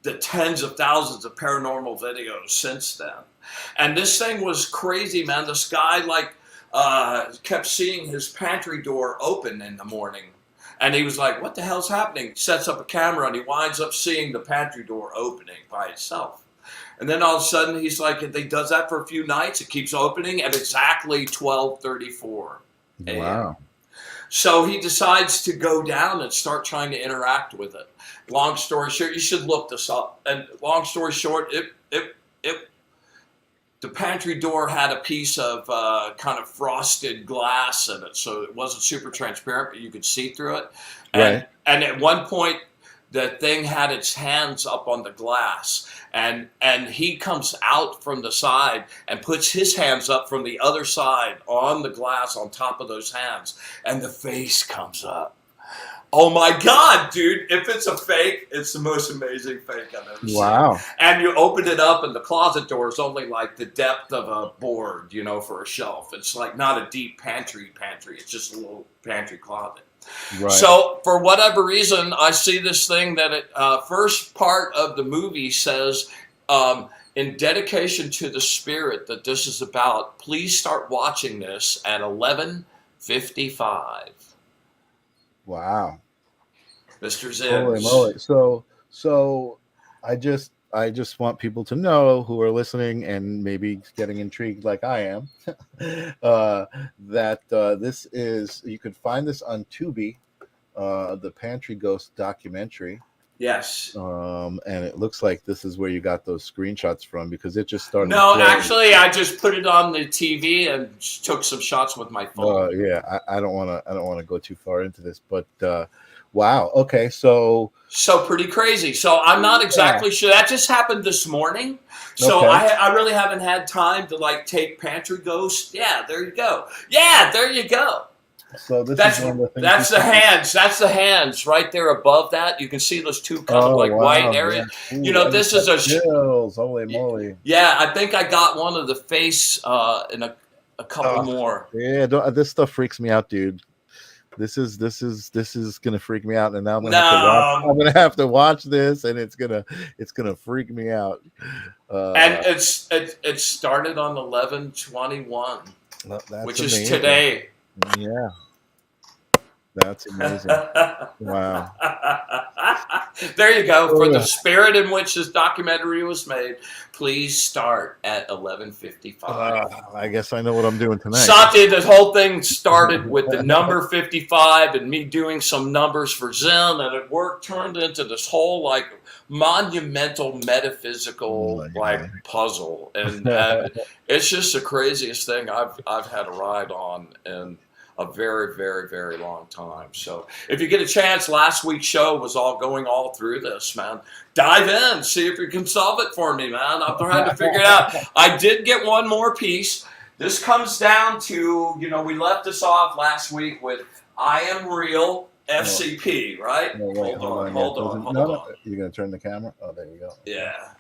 the tens of thousands of paranormal videos since then. And this thing was crazy, man. This guy like kept seeing his pantry door open in the morning. And he was like, what the hell's happening? Sets up a camera, and he winds up seeing the pantry door opening by itself. And then all of a sudden, he's like, he does that for a few nights. It keeps opening at exactly 12:34 a.m. Wow. So he decides to go down and start trying to interact with it. Long story short, you should look this up. And long story short, the pantry door had a piece of kind of frosted glass in it, so it wasn't super transparent, but you could see through it. And, Right. and at one point, the thing had its hands up on the glass, and he comes out from the side and puts his hands up from the other side on the glass on top of those hands, and the face comes up. Oh my God, dude, if it's a fake, it's the most amazing fake I've ever seen. Wow. And you open it up, and the closet door is only like the depth of a board, for a shelf. It's like not a deep pantry. It's just a little pantry closet. Right. So for whatever reason, I see this thing that first part of the movie says, in dedication to the spirit that this is about, please start watching this at 11:55. Wow. Mr. Holy Zims. moly. So I just want people to know who are listening and maybe getting intrigued like I am, that this is, you could find this on Tubi, the Pantry Ghost documentary. Yes. And it looks like this is where you got those screenshots from, because it just started. No, playing. actually, I just put it on the TV and took some shots with my phone. Yeah, I don't want to go too far into this, but wow. Okay, so pretty crazy. So I'm not exactly sure. That just happened this morning. So Okay. I really haven't had time to like take Pantry Ghost. Yeah, there you go. Yeah, there you go. So this That's is one of the things. that's the hands. That's the hands right there above that. You can see those two kind of like white areas. Yeah. Ooh, You know, I this just is got a- chills. Holy moly. Yeah, I think I got one of the face in a couple more. Yeah, this stuff freaks me out, dude. This is gonna freak me out, and now No. I'm gonna have to watch this, and it's gonna freak me out. And it started on 11/21, which is amazing. today. Yeah, that's amazing. Wow. There you go. For the spirit in which this documentary was made, please start at 11:55. I guess I know what I'm doing tonight. Satya, the whole thing started with the number 55 and me doing some numbers for Zen, and it turned into this whole like monumental metaphysical puzzle, and it's just the craziest thing I've had a ride on in a very, very, very long time. So if you get a chance, last week's show was all through this, man. Dive in, see if you can solve it for me, man. I'm trying to figure it out. I did get one more piece. This comes down to, we left this off last week with I Am Real FCP, right? No, wait, hold on. No. You're going to turn the camera? Oh, there you go. Yeah.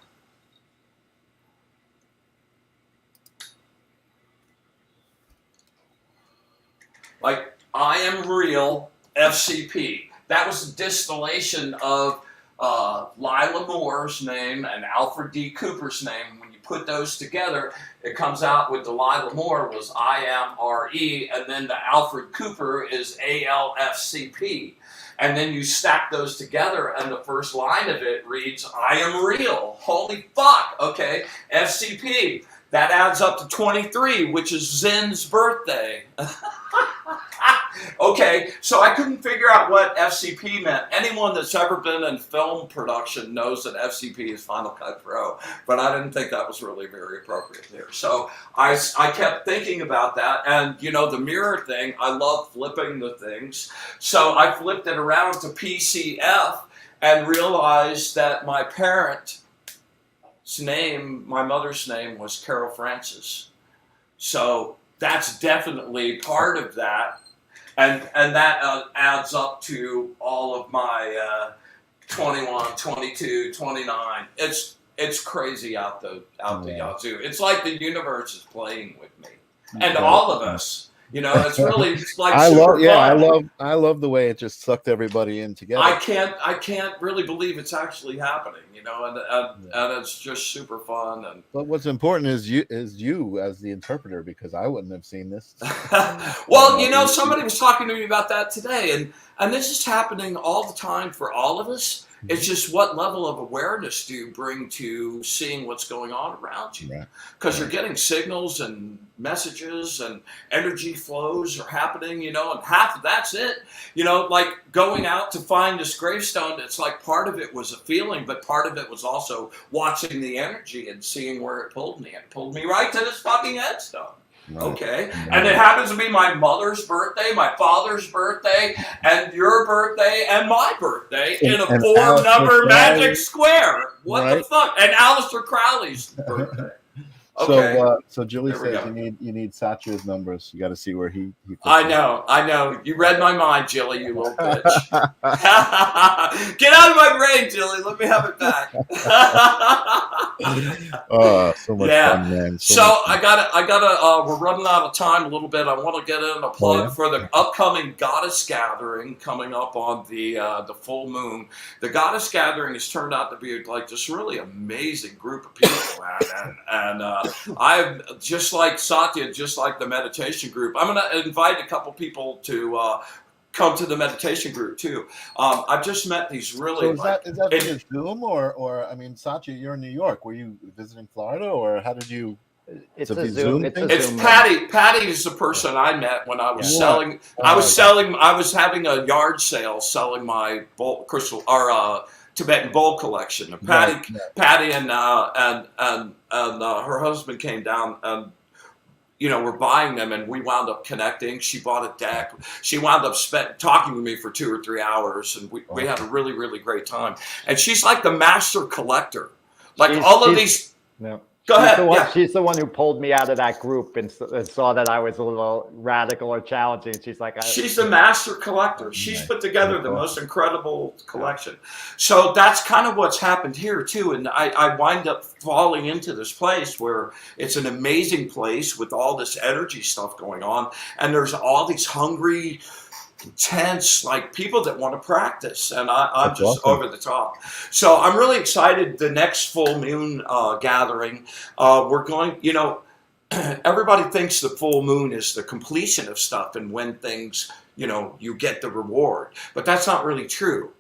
Like, I Am Real FCP. That was a distillation of Lila Moore's name and Alfred D. Cooper's name. When you put those together, it comes out with Delilah Moore was IMRE, and then the Alfred Cooper is ALFCP. And then you stack those together, and the first line of it reads, I am real. Holy fuck. Okay, FCP. That adds up to 23, which is Zen's birthday. Okay, so I couldn't figure out what FCP meant. Anyone that's ever been in film production knows that FCP is Final Cut Pro, but I didn't think that was really very appropriate there. So I kept thinking about that, and the mirror thing, I love flipping the things. So I flipped it around to PCF and realized that my parent's name, my mother's name, was Carol Francis. So that's definitely part of that. And that adds up to all of my 21, 22, 29. It's crazy out the yazoo. It's like the universe is playing with me, and all of us. It's really like I love the way it just sucked everybody in together. I can't really believe it's actually happening, and it's just super fun. But what's important is you as the interpreter, because I wouldn't have seen this. Well, somebody was talking to me about that today, and this is happening all the time for all of us. It's just what level of awareness do you bring to seeing what's going on around you? Because you're getting signals and messages and energy flows are happening, and half of that's it. Like going out to find this gravestone, it's like part of it was a feeling, but part of it was also watching the energy and seeing where it pulled me. It pulled me right to this fucking headstone. Okay, and it happens to be my mother's birthday, my father's birthday, and your birthday, and my birthday in a 4-number magic square. What the fuck? And Aleister Crowley's birthday. Okay. So Julie says you need Satya's numbers. You got to see where he I know. You read my mind, Jilly, you little bitch. Get out of my brain, Jilly. Let me have it back. So much fun, man. I gotta. We're running out of time a little bit. I want to get in a plug for the upcoming Goddess Gathering coming up on the full moon. The Goddess Gathering has turned out to be like this really amazing group of people, man, and I'm just like Satya, just like the meditation group. I'm going to invite a couple people to come to the meditation group too. I've just met these really. So is that via Zoom or I mean, Satya, you're in New York. Were you visiting Florida, or how did you? It's a Zoom. It's Patty. Patty is the person I met when I was selling. I was having a yard sale selling my crystal or Tibetan bowl collection. Patty and her husband came down and we're buying them, and we wound up connecting. She bought a deck. She wound up talking to me for 2 or 3 hours, and we had a really, really great time. And she's like the master collector. Like these. Yeah. Go ahead. She's the one who pulled me out of that group and saw that I was a little radical or challenging. She's like, she's the master collector. She's put together the most incredible collection. So that's kind of what's happened here too. And I wind up falling into this place where it's an amazing place with all this energy stuff going on. And there's all these hungry intense, like people that want to practice, and I'm That's just awesome. over the top. So I'm really excited. The next full moon gathering, we're going. Everybody thinks the full moon is the completion of stuff, and when things, you get the reward, but that's not really true.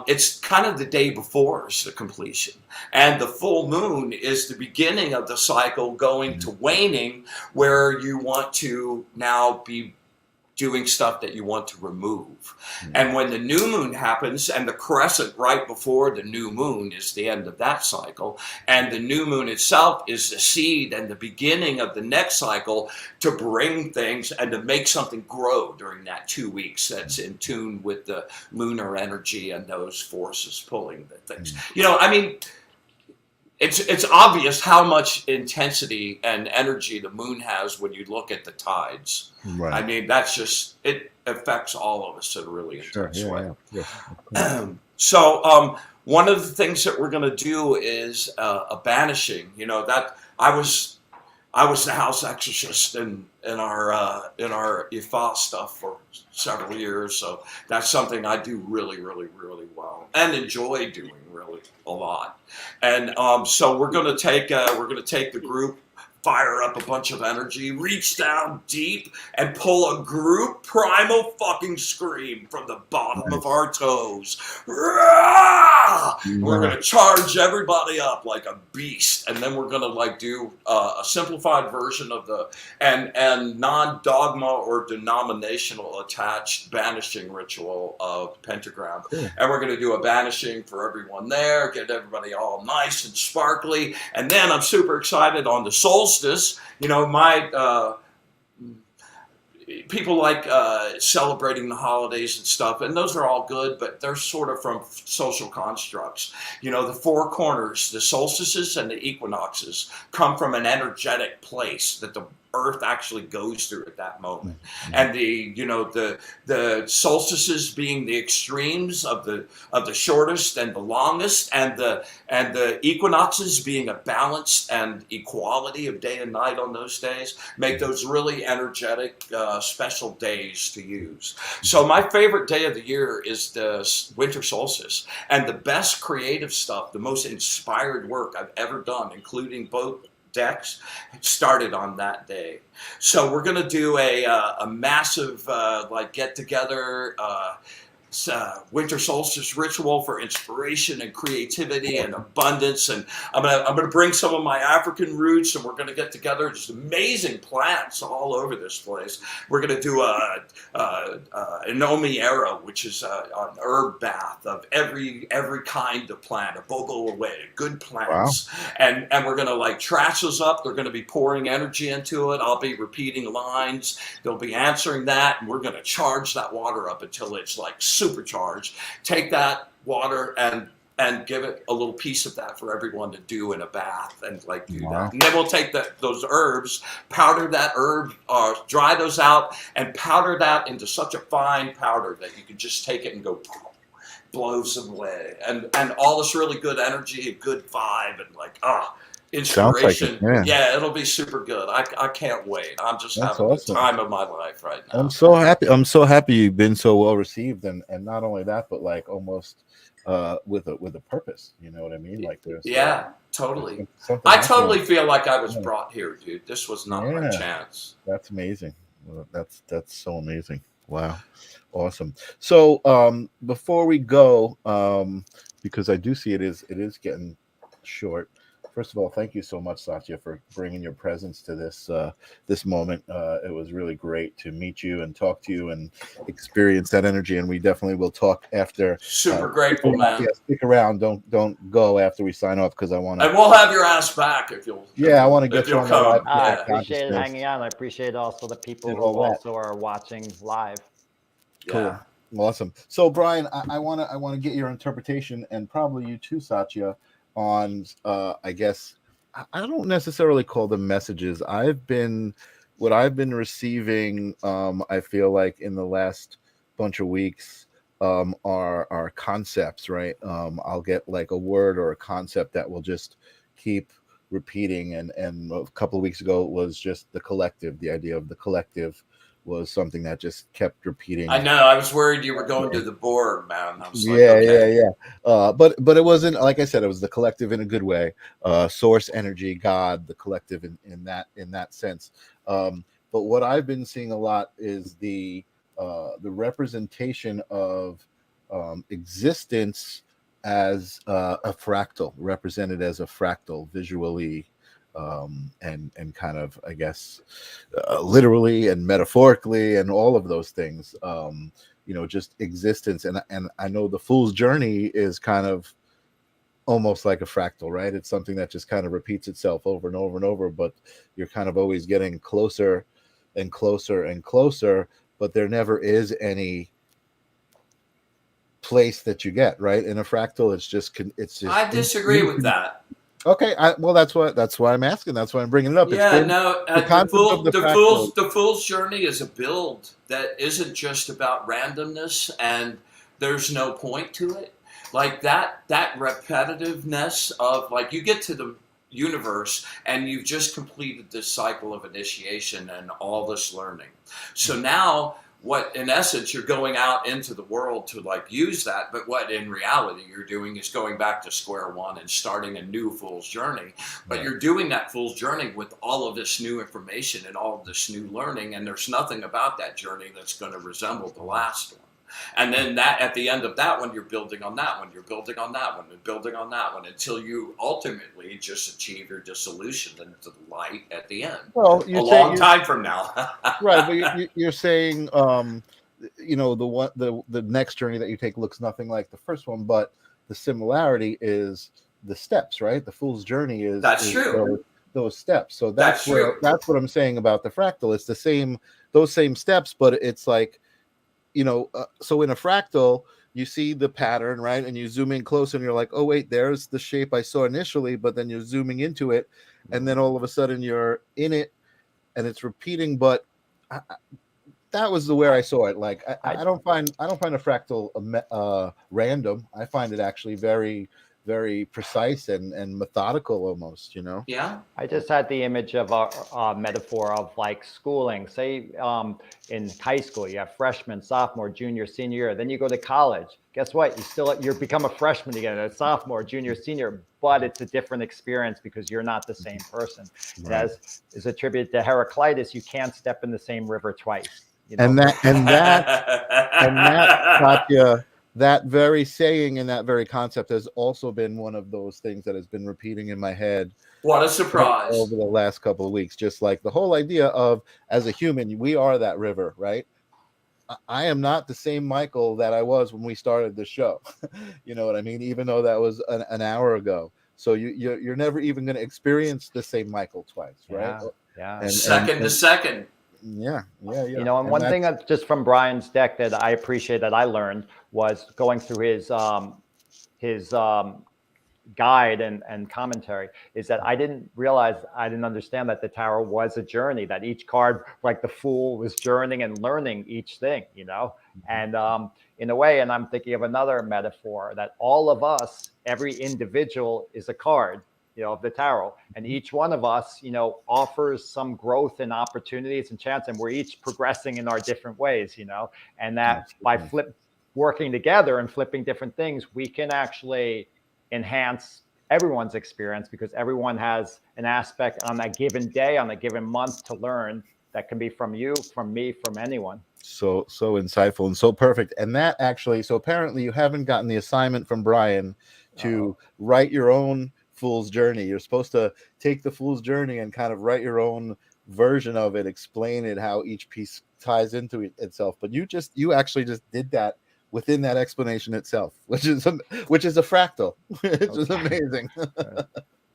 It's kind of the day before is the completion, and the full moon is the beginning of the cycle going to waning, where you want to now be doing stuff that you want to remove. And when the new moon happens, and the crescent right before the new moon is the end of that cycle, and the new moon itself is the seed and the beginning of the next cycle to bring things and to make something grow during that 2 weeks that's in tune with the lunar energy and those forces pulling the things. I mean, it's obvious how much intensity and energy the moon has when you look at the tides. Right. I mean, that's just, it affects all of us in a really intense way. So one of the things that we're going to do is a banishing. That I was the house exorcist in our Ifa stuff for several years, so that's something I do really, really, really well and enjoy doing really a lot. And so we're going to take the group, fire up a bunch of energy, reach down deep, and pull a group primal fucking scream from the bottom of our toes. We're going to charge everybody up like a beast, and then we're going to do a simplified version of the and non-dogma or denominational attached banishing ritual of pentagram. And we're going to do a banishing for everyone there, get everybody all nice and sparkly, and then I'm super excited on the solstice. My people like celebrating the holidays and stuff, and those are all good, but they're sort of from social constructs. The four corners, the solstices and the equinoxes, come from an energetic place that the Earth actually goes through at that moment. And the solstices being the extremes of the shortest and the longest, and the equinoxes being a balance and equality of day and night on those days, make those really energetic special days to use. So my favorite day of the year is the winter solstice, and the best creative stuff, the most inspired work I've ever done, including both decks, started on that day. So we're going to do a massive get together winter solstice ritual for inspiration and creativity and abundance. And I'm gonna bring some of my African roots, and we're gonna get together just amazing plants all over this place. We're gonna do an Omi era, which is an herb bath of every kind of plant, a bogle away, good plants. Wow. And we're gonna trash those up. They're gonna be pouring energy into it. I'll be repeating lines. They'll be answering that, and we're gonna charge that water up until it's supercharged. Take that water and give it a little piece of that for everyone to do in a bath and do that. And then we'll take those herbs, powder that herb, dry those out, and powder that into such a fine powder that you can just take it and go blows them away. And all this really good energy and good vibe and inspiration. Yeah, it'll be super good. I can't wait. I'm just having the time of my life right now. I'm so happy. I'm so happy you've been so well received, and not only that, but almost with a purpose. You know what I mean? There's totally. I totally feel like I was brought here, dude. This was not my chance. That's amazing. Well, that's so amazing. Wow, awesome. So before we go, because I do see it is getting short. First of all, thank you so much, Satya, for bringing your presence to this moment. It was really great to meet you and talk to you and experience that energy. And we definitely will talk after. Super grateful, man. Yeah, stick around. Don't go after we sign off, because I want to. And we'll have your ass back if you'll. Yeah, I want to get you on the live. I appreciate it hanging out. I appreciate also the people who also are watching live. Cool. Awesome. So, Brian, I want to get your interpretation, and probably you too, Satya, on I guess I don't necessarily call them messages. What I've been receiving, I feel like in the last bunch of weeks, are concepts, right? I'll get a word or a concept that will just keep repeating, and a couple of weeks ago it was just the collective, the idea of the collective was something that just kept repeating. I know. I was worried you were going to the board, man. I was like, Yeah, okay. yeah. But it wasn't, like I said, it was the collective in a good way. Source energy, God, the collective in that sense. But what I've been seeing a lot is the representation of existence as a fractal, represented as a fractal visually, and kind of, I guess, literally and metaphorically and all of those things. Just existence. And I know the fool's journey is kind of almost like a fractal, right? It's something that just kind of repeats itself over and over and over, but you're kind of always getting closer and closer and closer, but there never is any place that you get, right? In a fractal, it's just I disagree with that. Okay, that's why I'm asking. That's why I'm bringing it up. Yeah, no, the concept of the fractal. The fool's journey is a build that isn't just about randomness, and there's no point to it. Like that repetitiveness of, like, you get to the universe and you've just completed this cycle of initiation and all this learning. So now, what in essence you're going out into the world to, like, use that, but what in reality you're doing is going back to square one and starting a new fool's journey. But you're doing that fool's journey with all of this new information and all of this new learning, and there's nothing about that journey that's going to resemble the last one. And then that, at the end of that one, you're building on that one, you're building on that one, and building on that one, until you ultimately just achieve your dissolution into the light at the end. Well, a long time from now. Right, but you're saying, the next journey that you take looks nothing like the first one, but the similarity is the steps, right? The fool's journey is true. Those steps. So that's what I'm saying about the fractal. It's those same steps, but it's like, so in a fractal, you see the pattern, right? And you zoom in close and you're like, oh, wait, there's the shape I saw initially, but then you're zooming into it. And then all of a sudden you're in it and it's repeating. But that was the way I saw it. Like, I don't find a fractal random. I find it actually very, very precise and methodical almost, Yeah. I just had the image of a metaphor of, like, schooling. Say in high school, you have freshman, sophomore, junior, senior year. Then you go to college. Guess what? You become a freshman again, a sophomore, junior, senior, but it's a different experience because you're not the same person. Right. As is attributed to Heraclitus, you can't step in the same river twice. And that Satya, that very saying and that very concept has also been one of those things that has been repeating in my head. What a surprise. Over the last couple of weeks. Just like the whole idea of, as a human, we are that river, right? I am not the same Michael that I was when we started the show. You know what I mean? Even though that was an hour ago. So you're never even going to experience the same Michael twice, right? Yeah. Second to second. Yeah. And one thing just from Brian's deck that I appreciate that I learned was going through his guide and commentary, is that I didn't understand that the tarot was a journey, that each card, like the Fool, was journeying and learning each thing, and in a way, and I'm thinking of another metaphor, that all of us, every individual is a card, of the tarot, and each one of us, offers some growth and opportunities and chance, and we're each progressing in our different ways, and that by working together and flipping different things, we can actually enhance everyone's experience, because everyone has an aspect on that given day, on a given month, to learn that can be from you, from me, from anyone. So insightful and so perfect. And that actually, so apparently you haven't gotten the assignment from Brian to write your own Fool's Journey. You're supposed to take the Fool's Journey and kind of write your own version of it, explain it, how each piece ties into itself. But you actually just did that within that explanation itself, which is a fractal, which is amazing.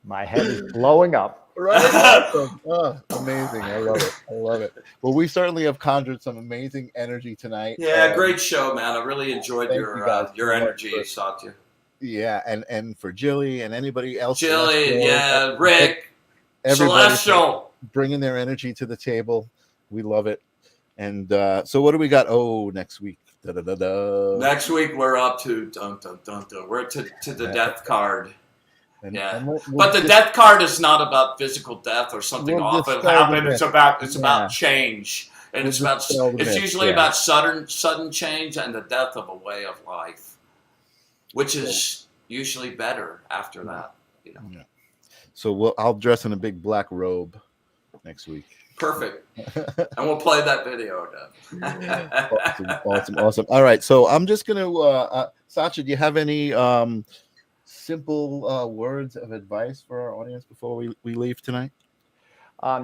My head is blowing up. Right? Awesome. Oh, amazing. I love it. Well, we certainly have conjured some amazing energy tonight. Yeah, great show, man. I really enjoyed your energy, Satya. Yeah, and for Jilly and anybody else. Jilly, Rick, Celestial. Bringing their energy to the table. We love it. And so what do we got? Oh, next week. Next week we're up to we're to the death card. But the death card is not about physical death or something awful happen. It's about change. And We'll it's about dispel the it's myth, usually yeah. about sudden change and the death of a way of life, which is usually better after that. You know, Yeah. So I'll dress in a big black robe next week. perfect. And we'll play that video again. Awesome. All right, so I'm just gonna Sacha, do you have any simple words of advice for our audience before we leave tonight?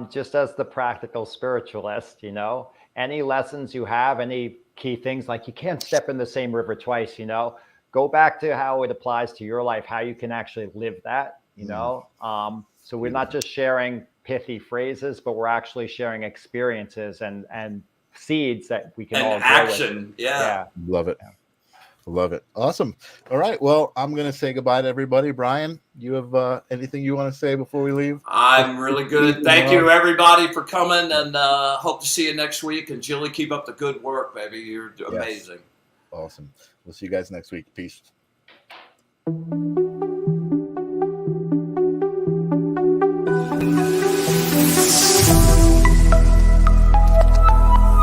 Just as the practical spiritualist, you know, any lessons you have, any key things, like you can't step in the same river twice, you know, go back to how it applies to your life, how you can actually live that, you know. So we're not just sharing pithy phrases, but we're actually sharing experiences and seeds that we can And all grow action, with. yeah. Love it. Yeah. Love it. Awesome. All right. Well, I'm going to say goodbye to everybody. Brian, you have anything you want to say before we leave? I'm really good. Thank you, everybody, for coming, and hope to see you next week. And Julie, keep up the good work, baby. You're amazing. Awesome. We'll see you guys next week. Peace.